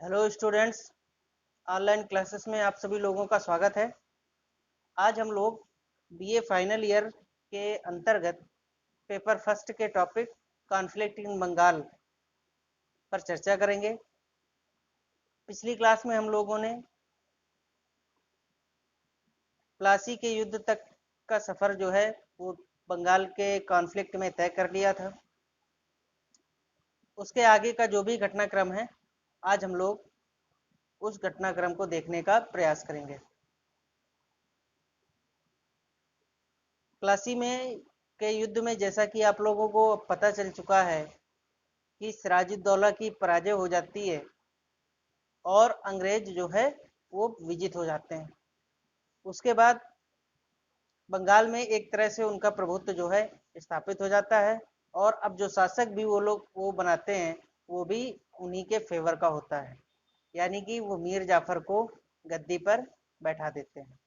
Hello students, online classes में आप सभी लोगों का स्वागत है। आज हम लोग बीए फाइनल ईयर के अंतर्गत पेपर फर्स्ट के टॉपिक कॉन्फ्लिक्ट इन बंगाल पर चर्चा करेंगे। पिछली क्लास में हम लोगों ने प्लासी के युद्ध तक का सफ़र जो है वो बंगाल के कॉन्फ्लिक्ट में तय कर लिया था। उसके आगे का जो भी घटनाक्रम है, आज हम लोग उस घटनाक्रम को देखने का प्रयास करेंगे। प्लासी में के युद्ध में जैसा कि आप लोगों को पता चल चुका है कि सिराजुद्दौला की पराजय हो जाती है और अंग्रेज जो है वो विजित हो जाते हैं। उसके बाद बंगाल में एक तरह से उनका प्रभुत्व जो है स्थापित हो जाता है और अब जो शासक भी वो लोग वो बनाते हैं वो भी उन्हीं के फेवर का होता है, यानी कि वो मीर जाफर को गद्दी पर बैठा देते हैं।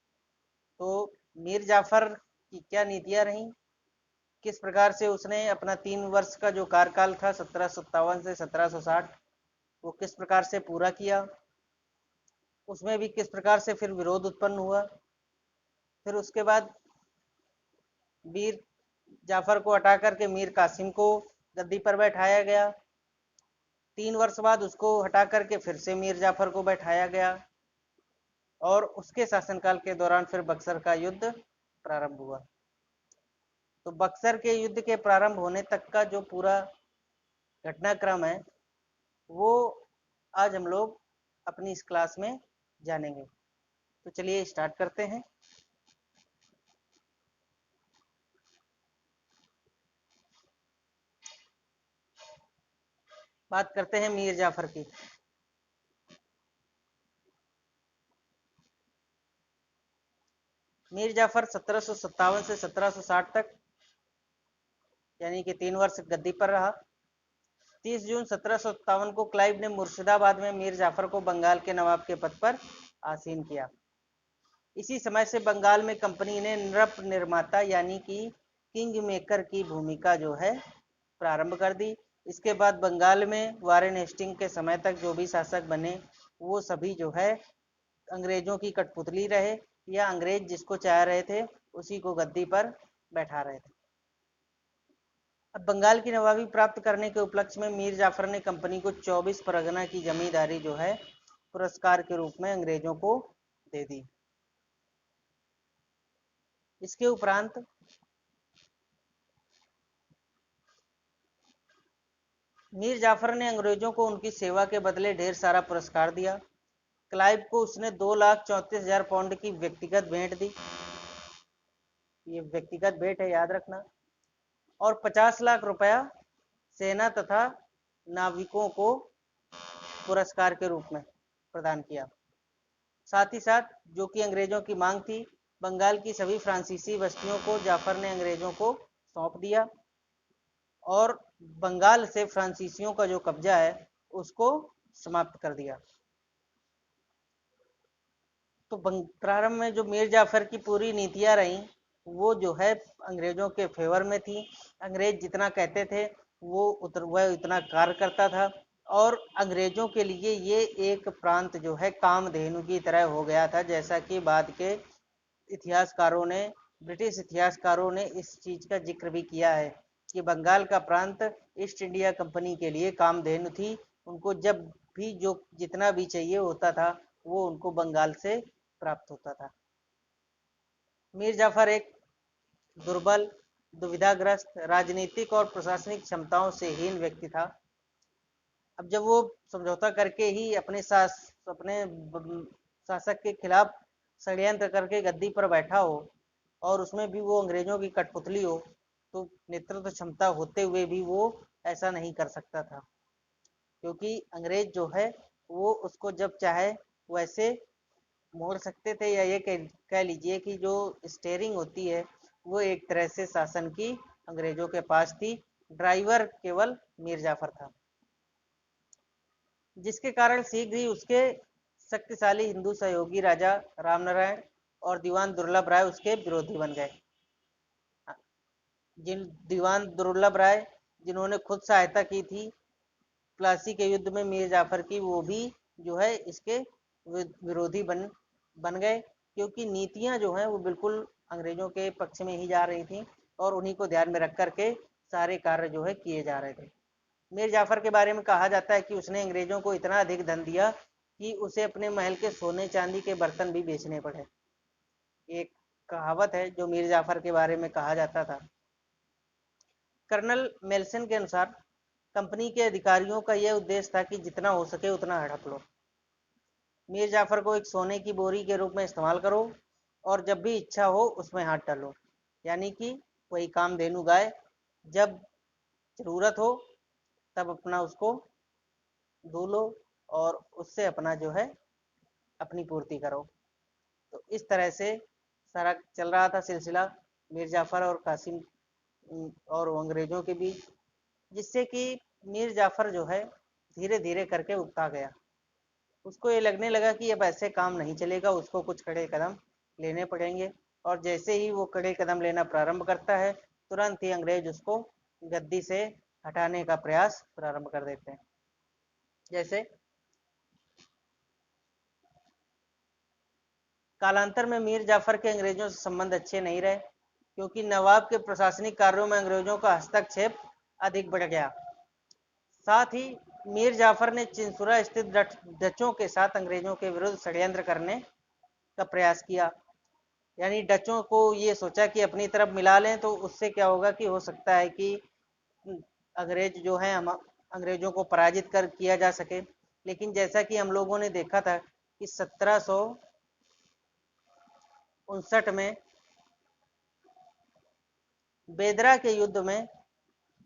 तो मीर जाफर की क्या नीतियां रहीं, किस प्रकार से उसने अपना 3 वर्ष का जो कार्यकाल था 1757 से 1760 वो किस प्रकार से पूरा किया, उसमें भी किस प्रकार से फिर विरोध उत्पन्न हुआ। फिर उसके बाद मीर जाफर को हटा करके मीर कासिम को गद्दी पर बैठाया गया। 3 वर्ष बाद उसको हटा करके फिर से मीर जाफर को बैठाया गया और उसके शासनकाल के दौरान फिर बक्सर का युद्ध प्रारंभ हुआ। तो बक्सर के युद्ध के प्रारंभ होने तक का जो पूरा घटनाक्रम है वो आज हम लोग अपनी इस क्लास में जानेंगे। तो चलिए स्टार्ट करते हैं। बात करते हैं मीर जाफर की। मीर जाफर 1757 से 1760 तक यानी कि 3 वर्ष गद्दी पर रहा। 30 जून 1757 को क्लाइव ने मुर्शिदाबाद में मीर जाफर को बंगाल के नवाब के पद पर आसीन किया। इसी समय से बंगाल में कंपनी ने नृप निर्माता यानी कि किंग मेकर की भूमिका जो है प्रारंभ कर दी। इसके बाद बंगाल में वारेन हेस्टिंग के समय तक जो भी शासक बने वो सभी जो है अंग्रेजों की कठपुतली रहे या अंग्रेज जिसको चाह रहे थे उसी को गद्दी पर बैठा रहे थे। अब बंगाल की नवाबी प्राप्त करने के उपलक्ष्य में मीर जाफर ने कंपनी को 24 परगना की जमींदारी जो है पुरस्कार के रूप में अंग्रेजों को दे दी। इसके उपरांत मीर जाफर ने अंग्रेजों को उनकी सेवा के बदले ढेर सारा पुरस्कार दिया। क्लाइव को उसने 2,34,000 पाउंड की व्यक्तिगत भेंट दी, ये व्यक्तिगत भेंट है याद रखना, और 50 लाख रुपया सेना तथा नाविकों को पुरस्कार के रूप में प्रदान किया। साथ ही साथ जो कि अंग्रेजों की मांग थी, बंगाल की सभी फ्रांसीसी बस्तियों को जाफर ने अंग्रेजों को सौंप दिया और बंगाल से फ्रांसीसियों का जो कब्जा है उसको समाप्त कर दिया। तो प्रारंभ में जो मीर जाफर की पूरी नीतियां रहीं वो जो है अंग्रेजों के फेवर में थी। अंग्रेज जितना कहते थे वह इतना कार्य करता था और अंग्रेजों के लिए ये एक प्रांत जो है कामधेनु की तरह हो गया था, जैसा कि बाद के इतिहासकारों ने ब्रिटिश इतिहासकारों ने इस चीज का जिक्र भी किया है कि बंगाल का प्रांत ईस्ट इंडिया कंपनी के लिए कामधेनु थी। उनको जब भी जो जितना भी चाहिए होता था वो उनको बंगाल से प्राप्त होता था। मीर जाफर एक दुर्बल, दुविधाग्रस्त, राजनीतिक और प्रशासनिक क्षमताओं से हीन व्यक्ति था। अब जब वो समझौता करके ही अपने शासक के खिलाफ षड्यंत्र करके गद्दी पर बैठा हो और उसमें भी वो अंग्रेजों की कठपुतली हो, तो नेतृत्व क्षमता होते हुए भी वो ऐसा नहीं कर सकता था, क्योंकि अंग्रेज जो है वो उसको जब चाहे वैसे मोड़ सकते थे, या ये कह लीजिए कि जो स्टेयरिंग होती है वो एक तरह से शासन की अंग्रेजों के पास थी। ड्राइवर केवल मीर जाफर था, जिसके कारण शीघ्र ही उसके शक्तिशाली हिंदू सहयोगी राजा रामनारायण और दीवान दुर्लभ राय उसके विरोधी बन गए। दीवान दुर्लभ राय जिन्होंने खुद सहायता की थी प्लासी के युद्ध में मीर जाफर की, वो भी जो है इसके विरोधी बन गए, क्योंकि नीतियां जो हैं वो बिल्कुल अंग्रेजों के पक्ष में ही जा रही थी और उन्हीं को ध्यान में रख करके सारे कार्य जो है किए जा रहे थे। मीर जाफर के बारे में कहा जाता है कि उसने अंग्रेजों को इतना अधिक धन दिया कि उसे अपने महल के सोने चांदी के बर्तन भी बेचने पड़े। एक कहावत है जो मीर जाफर के बारे में कहा जाता था। कर्नल मेल्सन के अनुसार कंपनी के अधिकारियों का यह उद्देश्य था कि जितना हो सके उतना हड़प लो। मीर जाफर को एक सोने की बोरी के रूप में इस्तेमाल करो और जब भी इच्छा हो उसमें हाथ डालो, यानी कि वही कामधेनु गाय, जब जरूरत हो तब अपना उसको धो लो और उससे अपना जो है अपनी पूर्ति करो। तो इस तरह से सारा चल रहा था सिलसिला मीर जाफर और कासिम और अंग्रेजों के बीच, जिससे कि मीर जाफर जो है धीरे धीरे करके उगता गया। उसको ये लगने लगा कि अब ऐसे काम नहीं चलेगा, उसको कुछ कड़े कदम लेने पड़ेंगे। और जैसे ही वो कड़े कदम लेना प्रारंभ करता है, तुरंत ही अंग्रेज उसको गद्दी से हटाने का प्रयास प्रारंभ कर देते हैं। जैसे कालांतर में मीर जाफर के अंग्रेजों से संबंध अच्छे नहीं रहे, क्योंकि नवाब के प्रशासनिक कार्यों में अंग्रेजों का हस्तक्षेप अधिक बढ़ गया। साथ ही मीर जाफर ने चिंसुरा स्थित डचों के साथ अंग्रेजों के विरुद्ध षड्यंत्र करने का प्रयास किया। यानी डचों को ये सोचा कि अपनी तरफ मिला लें तो उससे क्या होगा कि हो सकता है कि अंग्रेज जो है हम अंग्रेजों को पराजित कर किया जा सके। लेकिन जैसा कि हम लोगों ने देखा था कि 1759 में बेदरा के युद्ध में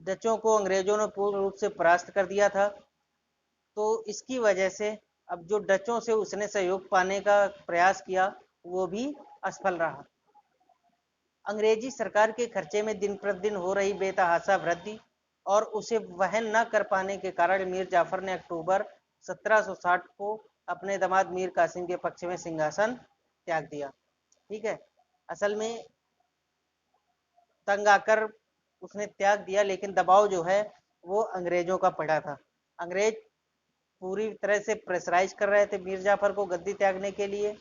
डचों को अंग्रेजों ने पूर्ण रूप से परास्त कर दिया था। तो इसकी वजह से अब जो डचों से उसने सहयोग पाने का प्रयास किया वो भी असफल रहा। अंग्रेजी सरकार के खर्चे में दिन प्रतिदिन हो रही बेतहाशा वृद्धि और उसे वहन न कर पाने के कारण मीर जाफर ने अक्टूबर 1760 को अपने दामाद मीर कासिम के पक्ष में सिंहासन त्याग दिया। ठीक है, असल में तंग आकर उसने त्याग दिया, लेकिन दबाव जो है वो अंग्रेजों का पड़ा था। अंग्रेज पूरी तरह से प्रेशराइज कर रहे थे मीर जाफर को गद्दी त्यागने के लिए,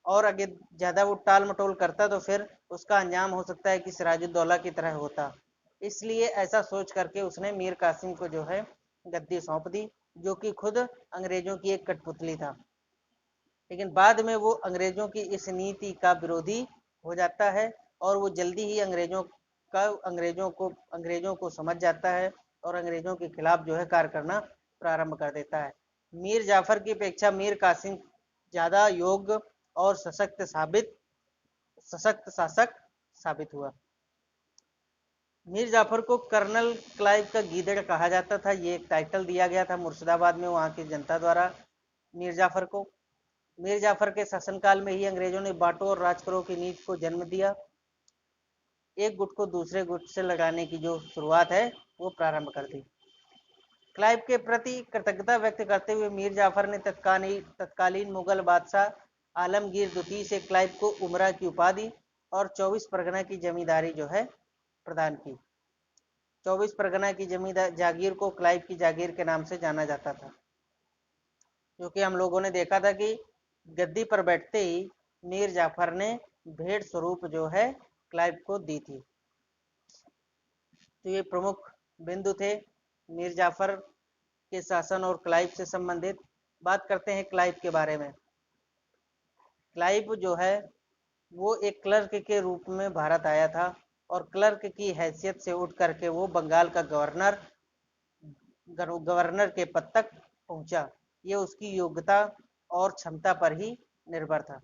और अगर ज़्यादा वो टाल मटोल करता तो फिर उसका अंजाम हो सकता है कि सिराजुद्दौला की तरह होता। इसलिए ऐसा सोच करके उसने मीर कासिम को जो है गद्दी सौंप दी, जो कि खुद अंग्रेजों की एक कठपुतली था। लेकिन बाद में वो अंग्रेजों की इस नीति का विरोधी हो जाता है और वो जल्दी ही अंग्रेजों को समझ जाता है और अंग्रेजों के खिलाफ जो है कार्य करना प्रारंभ कर देता है। मीर जाफर की अपेक्षा मीर कासिम ज़्यादा योग्य और सशक्त शासक साबित हुआ। मीर जाफर को कर्नल क्लाइव का गीदड़ कहा जाता था। ये एक टाइटल दिया गया था मुर्शिदाबाद में वहाँ की जनता द्वारा मीर जाफर को। मीर जाफर के शासनकाल में ही अंग्रेजों ने बांटो और राज करो की नीति को जन्म दिया। एक गुट को दूसरे गुट से लड़ाने की जो शुरुआत है वो प्रारंभ कर दी। क्लाइव के प्रति कृतज्ञता व्यक्त करते हुए मीर जाफर ने तत्कालीन मुगल बादशाह आलमगीर द्वितीय से क्लाइव को उमरा की उपाधि और 24 परगना की जमींदारी जो है प्रदान की। 24 परगना की जमींदार जागीर को क्लाइव की जागीर के नाम से जाना जाता था, क्योंकि हम लोगों ने देखा था कि गद्दी पर बैठते ही मीर जाफर ने भेंट स्वरूप जो है क्लाइव को दी थी। तो ये प्रमुख बिंदु थे मीर जाफर के शासन और क्लाइव से संबंधित। बात करते हैं क्लाइव के बारे में। क्लाइव जो है वो एक क्लर्क के रूप में भारत आया था और क्लर्क की हैसियत से उठ करके वो बंगाल का गवर्नर के पद तक पहुंचा। ये उसकी योग्यता और क्षमता पर ही निर्भर था।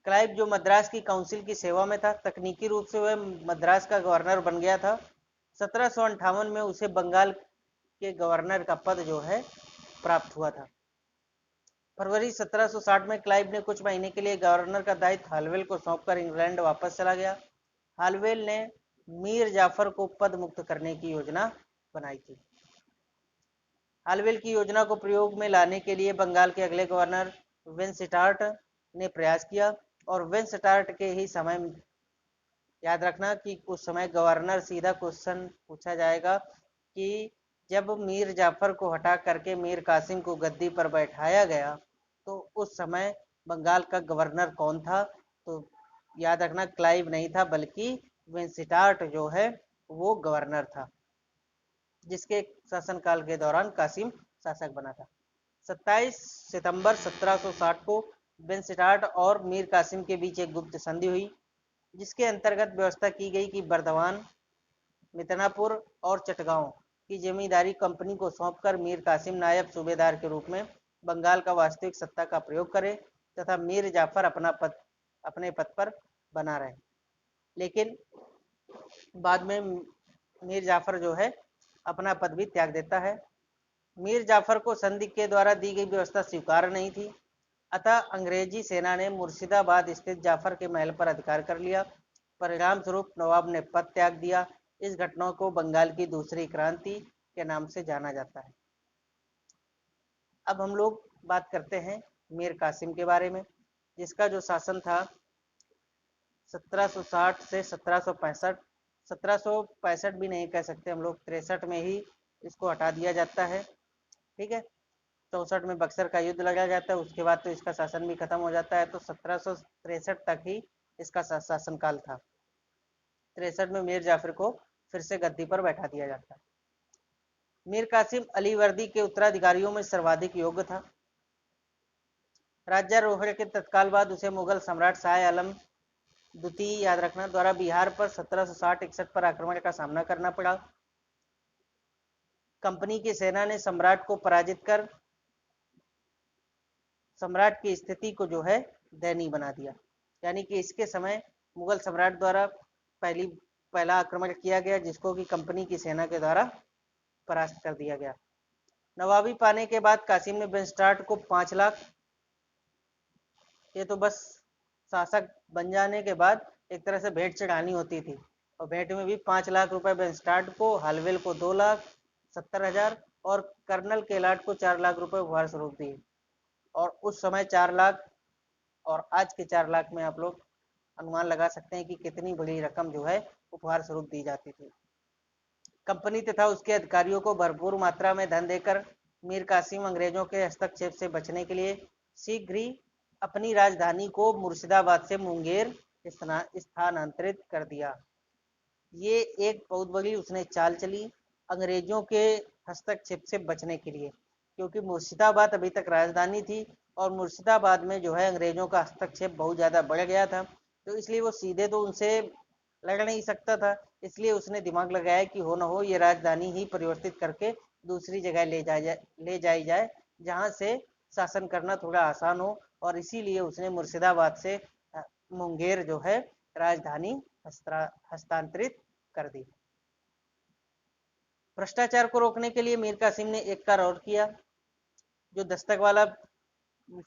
क्लाइव जो मद्रास की काउंसिल की सेवा में था, तकनीकी रूप से वह मद्रास का गवर्नर बन गया था। 1758 में उसे बंगाल के गवर्नर का पद जो है प्राप्त हुआ था। फरवरी 1760 में क्लाइव ने कुछ महीने के लिए गवर्नर का दायित्व हालवेल को सौंपकर इंग्लैंड वापस चला गया। हालवेल ने मीर जाफर को पद मुक्त करने की योजना बनाई थी। हालवेल की योजना को प्रयोग में लाने के लिए बंगाल के अगले गवर्नर वेनस्टार्ट ने प्रयास किया और वेनस्टार्ट के ही समय, याद रखना कि उस समय गवर्नर सीधा क्वेश्चन पूछा जाएगा कि जब मीर जाफर को हटा करके मीर कासिम को गद्दी पर बैठाया गया तो उस समय बंगाल का गवर्नर कौन था? तो याद रखना, क्लाइव नहीं था बल्कि विंसिटार्ट जो है वो गवर्नर था, जिसके शासनकाल के दौरान कासिम शासक बना था। 27 सितंबर 1760 को विंसिटार्ट और मीर कासिम के बीच एक गुप्त संधि हुई, जिसके अंतर्गत व्यवस्था की गई कि बर्दवान, मितनापुर और चटगांव की जमींदारी कंपनी को सौंपकर मीर कासिम नायब सूबेदार के रूप में बंगाल का वास्तविक सत्ता का प्रयोग करे तथा मीर जाफर अपने पद पर बना रहे। लेकिन बाद में मीर जाफर जो है अपना पद भी त्याग देता है। मीर जाफर को संधि के द्वारा दी गई व्यवस्था स्वीकार नहीं थी, अतः अंग्रेजी सेना ने मुर्शिदाबाद स्थित जाफर के महल पर अधिकार कर लिया। परिणाम स्वरूप नवाब ने पद त्याग दिया। इस घटना को बंगाल की दूसरी क्रांति के नाम से जाना जाता है। अब हम लोग बात करते हैं मीर कासिम के बारे में, जिसका जो शासन था 1760 से 1765, 1765 भी नहीं कह सकते हम लोग, 63 में ही इसको हटा दिया जाता है। ठीक है, 64 में बक्सर का युद्ध लगा जाता है, उसके बाद तो इसका शासन भी खत्म हो जाता है। तो 1763 तक ही इसका शासनकाल था। 63 में मीर जाफर को फिर से गद्दी पर बैठा दिया जाता है। मीर कासिम अलीवर्दी के उत्तराधिकारियों में सर्वाधिक योग्य था। राज्यारोहण के तत्काल बाद उसे मुगल सम्राट शाह आलम द्वितीय, याद रखना, द्वारा बिहार पर 1760-61 पर आक्रमण का सामना करना पड़ा। कंपनी की सेना ने सम्राट को पराजित कर सम्राट की स्थिति को जो है दयनीय बना दिया। यानी कि इसके समय मुगल सम्राट द्वारा पहला आक्रमण किया गया, जिसको कि कंपनी की सेना के द्वारा परास्त कर दिया गया। नवाबी पाने के बाद कासिम ने विंस्टार्ट को 5 लाख, ये तो बस शासक बन जाने के बाद एक तरह से भेंट चढ़ानी होती थी, और भेंट में भी 5 लाख रुपए विंस्टार्ट को, हलवेल को 2,70,000 और कर्नल केलाट को 4 लाख रुपए उपहार स्वरूप दिए। और उस समय 4 लाख और आज के 4 लाख में आप लोग अनुमान लगा सकते हैं कि कितनी बड़ी रकम जो है उपहार स्वरूप दी जाती थी। कंपनी तथा उसके अधिकारियों को भरपूर मात्रा में धन देकर मीर कासिम अंग्रेजों के हस्तक्षेप से बचने के लिए शीघ्र ही अपनी राजधानी को मुर्शिदाबाद से मुंगेर स्थानांतरित कर दिया। ये एक बहुत बड़ी उसने चाल चली अंग्रेजों के हस्तक्षेप से बचने के लिए, क्योंकि मुर्शिदाबाद अभी तक राजधानी थी और मुर्शिदाबाद में जो है अंग्रेजों का हस्तक्षेप बहुत ज़्यादा बढ़ गया था। तो इसलिए वो सीधे तो उनसे लड़ नहीं सकता था, इसलिए उसने दिमाग लगाया कि हो न हो ये राजधानी ही परिवर्तित करके दूसरी जगह ले जाई जाए जहाँ से शासन करना थोड़ा आसान हो, और इसीलिए उसने मुर्शिदाबाद से मुंगेर जो है राजधानी हस्तांतरित कर दी। भ्रष्टाचार को रोकने के लिए मीर कासिम ने एक कार्य और किया। जो दस्तक वाला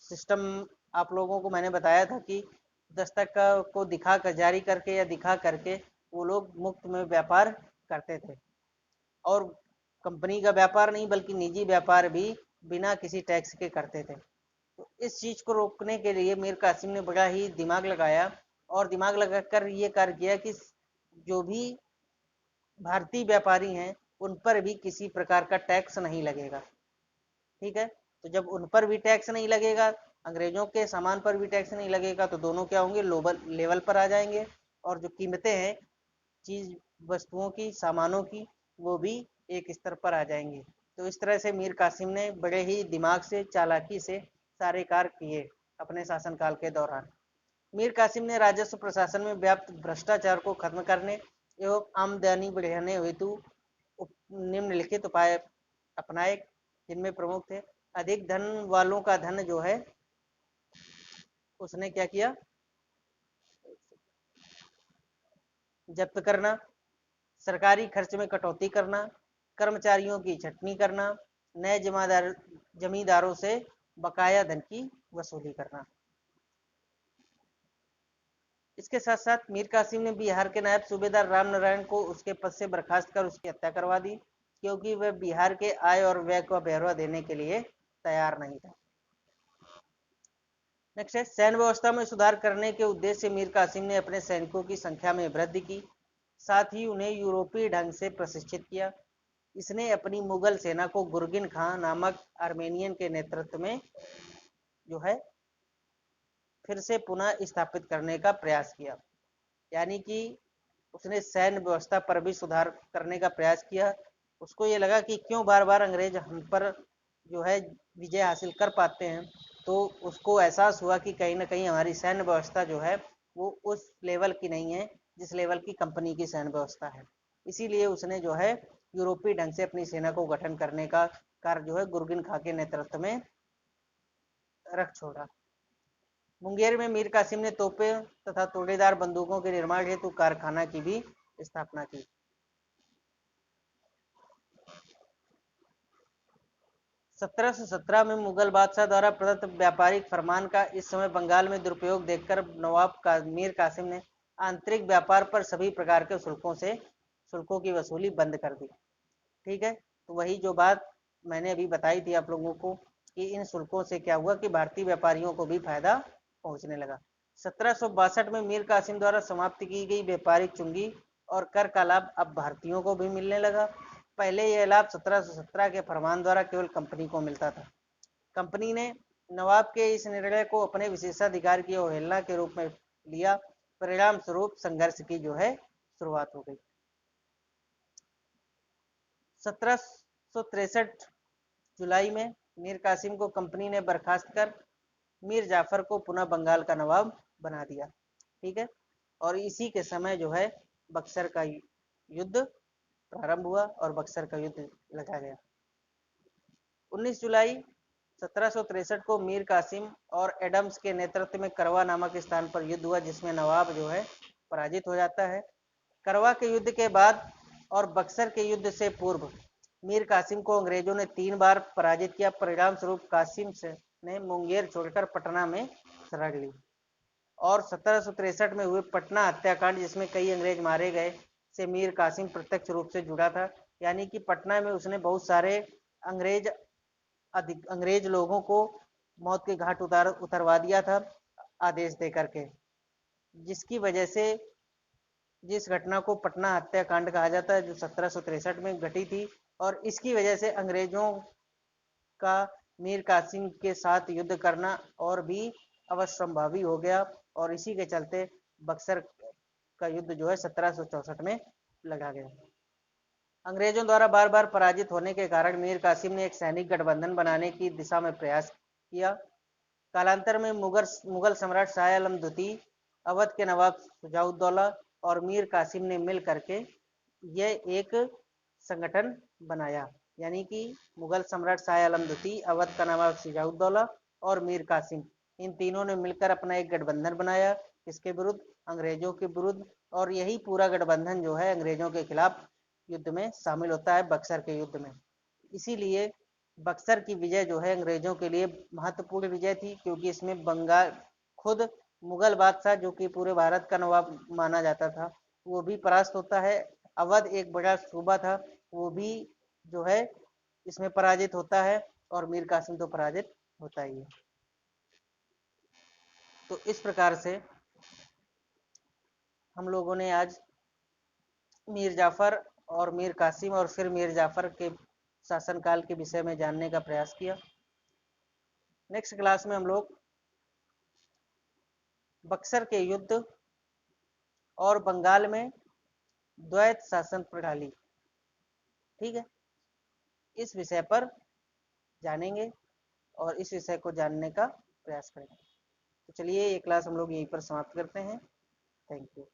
सिस्टम आप लोगों को मैंने बताया था कि दस्तक को दिखा कर, जारी करके या दिखा करके वो लोग मुफ्त में व्यापार करते थे, और कंपनी का व्यापार नहीं बल्कि निजी व्यापार भी बिना किसी टैक्स के करते थे। तो इस चीज को रोकने के लिए मीर कासिम ने बड़ा ही दिमाग लगाया, और दिमाग लगाकर ये कार्य किया कि जो भी भारतीय व्यापारी हैं उन पर भी किसी प्रकार का टैक्स नहीं लगेगा। ठीक है, तो जब उन पर भी टैक्स नहीं लगेगा, अंग्रेजों के सामान पर भी टैक्स नहीं लगेगा, तो दोनों क्या होंगे, लोबल लेवल पर आ जाएंगे, और जो कीमतें हैं चीज वस्तुओं की, सामानों की, वो भी एक स्तर पर आ जाएंगी। तो इस तरह से मीर कासिम ने बड़े ही दिमाग से, चालाकी से सारे कार्य किए अपने शासनकाल के दौरान। मीर कासिम ने राजस्व प्रशासन में व्याप्त भ्रष्टाचार को खत्म करने एवं आमदनी बढ़ाने हेतु निम्नलिखित उपाय अपनाए, जिनमें प्रमुख थे अधिक धन वालों का धन जो है उसने क्या किया, जब्त करना, सरकारी खर्च में कटौती करना, कर्मचारियों की छटनी करना, नए जमींदारों से बकाया धन की वसूली करना। इसके साथ साथ मीर कासिम ने बिहार के नायब सूबेदार राम नारायण को उसके पद से बर्खास्त कर उसकी हत्या करवा दी, क्योंकि वह बिहार के आय और व्यय का ब्यौरा देने के लिए तैयार नहीं था। नेक्स्ट है, सैन्य व्यवस्था में सुधार करने के उद्देश्य से मीर कासिम ने अपने सैनिकों की संख्या में वृद्धि की, साथ ही उन्हें यूरोपीय ढंग से प्रशिक्षित किया। इसने अपनी मुगल सेना को गुरगिन खां नामक आर्मेनियन के नेतृत्व में जो है फिर से पुनः स्थापित करने का प्रयास किया। यानी कि उसने सैन्य व्यवस्था पर भी सुधार करने का प्रयास किया। उसको ये लगा कि क्यों बार बार अंग्रेज हम पर जो है विजय हासिल कर पाते हैं, तो उसको एहसास हुआ कि कहीं ना कहीं हमारी सैन्य व्यवस्था जो है वो उस लेवल की नहीं है जिस लेवल की कंपनी की सैन्य व्यवस्था है। इसीलिए उसने जो है यूरोपीय ढंग से अपनी सेना को गठन करने का कार्य जो है गुरगिन खां के नेतृत्व में रख छोड़ा। मुंगेर में मीर कासिम ने तोपें तथा तोड़ेदार बंदूकों के निर्माण हेतु कारखाना की भी स्थापना की। 1717 में मुगल बादशाह द्वारा प्रदत्त व्यापारिक फरमान का इस समय बंगाल में दुरुपयोग देखकर नवाब का मीर कासिम ने आंतरिक व्यापार पर सभी प्रकार के शुल्कों की वसूली बंद कर दी। ठीक है, तो वही जो बात मैंने अभी बताई थी आप लोगों को कि इन शुल्कों से क्या हुआ कि भारतीय व्यापारियों को भी फायदा पहुंचने लगा। 1762 में मीर कासिम द्वारा समाप्त की गई व्यापारिक चुंगी और कर का लाभ अब भारतीयों को भी मिलने लगा। पहले यह लाभ 1717 के फरमान द्वारा केवल कंपनी को मिलता था। कंपनी ने नवाब के इस निर्णय को अपने विशेषाधिकार की अवहेलना के रूप में लिया। परिणाम स्वरूप संघर्ष की जो है शुरुआत हो गई। 1763 जुलाई में मीर कासिम को कंपनी ने बर्खास्त कर मीर जाफर को पुनः बंगाल का नवाब बना दिया। ठीक है, और इसी के समय जो है बक्सर का युद्ध प्रारंभ हुआ और बक्सर का युद्ध लगा गया। 19 जुलाई 1763 को मीर कासिम और एडम्स के नेतृत्व में करवा नामक स्थान पर युद्ध हुआ, जिसमें नवाब जो है पराजित हो जाता है। करवा के युद्ध के बाद और बक्सर के युद्ध से पूर्व मीर कासिम को अंग्रेजों ने 3 बार पराजित किया। परिणाम स्वरूप कासिम ने मुंगेर छोड़कर पटना में शरण ली और 1763 में हुए पटना हत्याकांड, जिसमें कई अंग्रेज मारे गए, से मीर कासिम प्रत्यक्ष रूप से जुड़ा था। यानी कि पटना में उसने बहुत सारे अंग्रेज अंग्रेज लोगों को मौत के घाट उतरवा दिया था आदेश दे करके, जिसकी वजह से जिस घटना को पटना हत्याकांड कहा जाता है, जो 1763 में घटी थी, और इसकी वजह से अंग्रेजों का मीर कासिम के साथ युद्ध करना और भी अवश्यंभावी हो गया और इसी के चलते बक्सर का युद्ध जो है 1764 में लगा गया। अंग्रेजों द्वारा बार बार पराजित होने के कारण मीर कासिम ने एक सैनिक गठबंधन बनाने की दिशा में प्रयास किया। कालांतर में मुगल सम्राट शाह आलम द्वितीय, अवध के नवाब शुजाउद्दौला और मीर कासिम ने मिल करके यह एक संगठन बनाया। यानी कि मुगल सम्राट शाह आलम द्वितीय, अवध का नवाब शुजाउद्दौला और मीर कासिम, इन तीनों ने मिलकर अपना एक गठबंधन बनाया। किसके विरुद्ध? अंग्रेजों के विरुद्ध। और यही पूरा गठबंधन जो है अंग्रेजों के खिलाफ युद्ध में शामिल होता है, बक्सर के युद्ध में। इसीलिए बक्सर की विजय जो है अंग्रेजों के लिए महत्वपूर्ण विजय थी, क्योंकि इसमें बंगाल खुद मुगल बादशाह जो कि पूरे भारत का नवाब माना जाता था, वो भी परास्त होता है। अवध एक बड़ा सूबा था, वो भी जो है इसमें पराजित होता है और मीर कासिम तो पराजित होता ही है। तो इस प्रकार से हम लोगों ने आज मीर जाफर और मीर कासिम और फिर मीर जाफर के शासनकाल के विषय में जानने का प्रयास किया। नेक्स्ट क्लास में हम लोग बक्सर के युद्ध और बंगाल में द्वैत शासन प्रणाली, ठीक है, इस विषय पर जानेंगे और इस विषय को जानने का प्रयास करेंगे। तो चलिए ये क्लास हम लोग यहीं पर समाप्त करते हैं। Thank you.